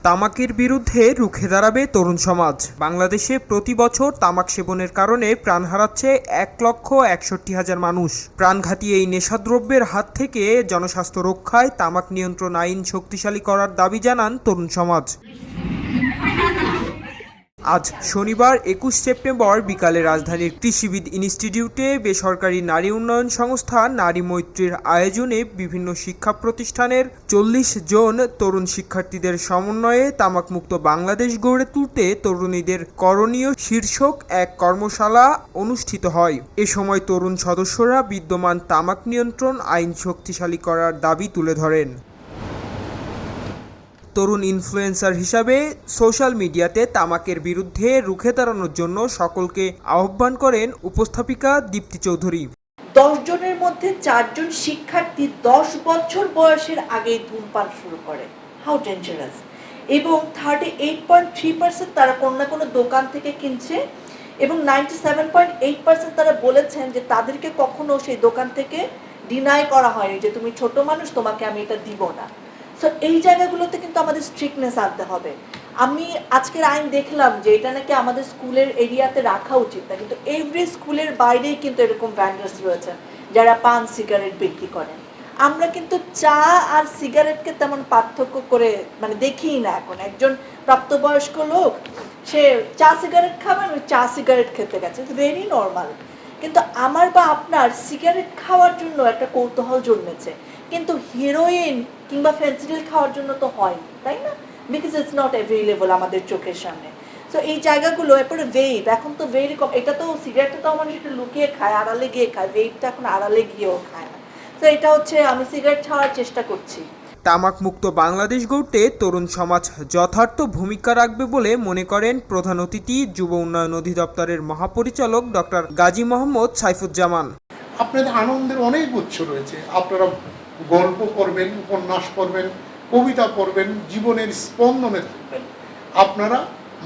তামাকের বিরুদ্ধে রুখে দাঁড়াবে তরুণ সমাজ। বাংলাদেশে প্রতি বছর তামাক সেবনের কারণে প্রাণ হারাচ্ছে 1,61,000 মানুষ। প্রাণঘাতী এই নেশাদ্রব্যের হাত থেকে জনস্বাস্থ্য রক্ষায় তামাক নিয়ন্ত্রণ আইন শক্তিশালী করার দাবি জানান তরুণ সমাজ। আজ শনিবার 21 সেপ্টেম্বর বিকালে রাজধানীর কৃষিবিদ ইনস্টিটিউটে বেসরকারি নারী উন্নয়ন সংস্থা নারী মৈত্রীর আয়োজনে বিভিন্ন শিক্ষা প্রতিষ্ঠানের 40 জন তরুণ শিক্ষার্থীদের সমন্বয়ে তামাকমুক্ত বাংলাদেশ গড়ে তুলতে তরুণীদের করণীয় শীর্ষক এক কর্মশালা অনুষ্ঠিত হয়। এ সময় তরুণ সদস্যরা বিদ্যমান তামাক নিয়ন্ত্রণ আইন শক্তিশালী করার দাবি তুলে ধরেন। তরুণ ইনফ্লুয়েন্সার হিসাবে সোশ্যাল মিডিয়াতে তামাকের বিরুদ্ধে রুখে দাঁড়ানোর জন্য সকলকে আহ্বান করেন উপস্থাপিকা দীপ্তি চৌধুরী। 10 জনের মধ্যে 4 জন শিক্ষার্থী 10 বছর বয়সের আগেই ধূমপান শুরু করে। How dangerous. এবং 38.3% তারা কোনো না কোনো দোকান থেকে কিনছে এবং 97.8% তারা বলেছেন যে তাদেরকে কখনো সেই দোকান থেকে ডিনাই করা হয়নি যে তুমি ছোট মানুষ, তোমাকে আমি এটা দিব না। সো এই জায়গাগুলোতে কিন্তু আমাদের স্ট্রিক্টনেস আনতে হবে। আমি আজকের আইন দেখলাম যে এটা নাকি আমাদের স্কুলের এরিয়াতে রাখা উচিত না, কিন্তু এভরি স্কুলের বাইরেই কিন্তু এরকম ভ্যান্ডার্স রয়েছেন যারা পান সিগারেট বিক্রি করেন। আমরা কিন্তু চা আর সিগারেটকে তেমন পার্থক্য করে দেখিই না। এখন একজন প্রাপ্তবয়স্ক লোক সে চা সিগারেট খাবেন, ওই চা সিগারেট খেতে গেছে, ইটস ভেরি নর্মাল। কিন্তু আমার বা আপনার সিগারেট খাওয়ার জন্য একটা কৌতূহল জন্মেছে, কিন্তু হিরোইন কিংবা ফেন্সিডিল খাওয়ার জন্য তো হয়নি, তাই না? বিকজ ইটস নট অ্যাভেলেবল আমাদের চোখের সামনে। সো এই জায়গাগুলো, এরপরে ভেইপ, এখন তো ভেরি কম। এটা তো সিগারেটটা তো মানুষ একটু লুকিয়ে খায়, আড়ালে গিয়ে খায়, ভেইপটা এখন আড়ালে গিয়েও খায় না। তো এটা হচ্ছে আমি সিগারেট ছাড়ার চেষ্টা করছি। তামাক মুক্ত বাংলাদেশ গড়তে তরুণ সমাজ যথার্থ ভূমিকা রাখবে বলে মনে করেন প্রধান অতিথি যুব উন্নয়ন অধিদপ্তরের মহাপরিচালক ডক্টর গাজী মোহাম্মদ সাইফুজ্জামান। আপনাদের আনন্দের অনেক উৎস রয়েছে। আপনারা গল্প পড়বেন, উপন্যাস পড়বেন, কবিতা পড়বেন, জীবনের স্পন্দনে থাকবেন। আপনারা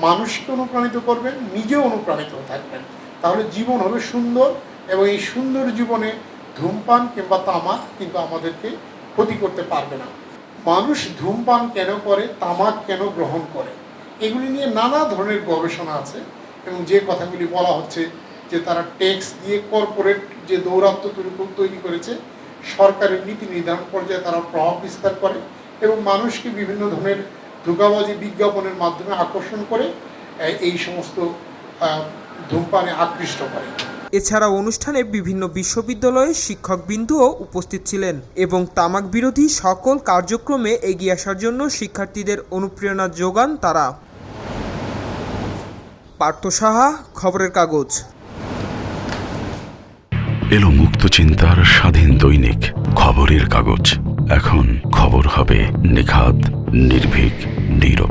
মানুষকে অনুপ্রাণিত করবেন, নিজেও অনুপ্রাণিত থাকবেন। তাহলে জীবন হবে সুন্দর, এবং এই সুন্দর জীবনে ধূমপান কিংবা তামাক কিন্তু আমাদেরকে ক্ষতি করতে পারবে না। মানুষ ধূমপান কেন করে, তামাক কেন গ্রহণ করে, এগুলি নিয়ে নানা ধরনের গবেষণা আছে। এবং যে কথাগুলি বলা হচ্ছে যে তারা ট্যাক্স দিয়ে কর্পোরেট যে দৌরাত্ম্য তৈরি করেছে, সরকারের নীতি নির্ধারণ পর্যায়ে তারা প্রভাব বিস্তার করে এবং মানুষকে বিভিন্ন ধরনের ধোঁকাবাজি বিজ্ঞাপনের মাধ্যমে আকর্ষণ করে এই সমস্ত ধূমপানে আকৃষ্ট করে। এছাড়া অনুষ্ঠানে বিভিন্ন বিশ্ববিদ্যালয়ের শিক্ষকবৃন্দও উপস্থিত ছিলেন এবং তামাক বিরোধী সকল কার্যক্রমে এগিয়ে আসার জন্য শিক্ষার্থীদের অনুপ্রেরণা যোগান তারা। পার্থ সাহা, খবরের কাগজ। এলো মুক্ত চিন্তার স্বাধীন দৈনিক খবরের কাগজ। এখন খবর হবে নিখাত, নির্ভীক, নীরব।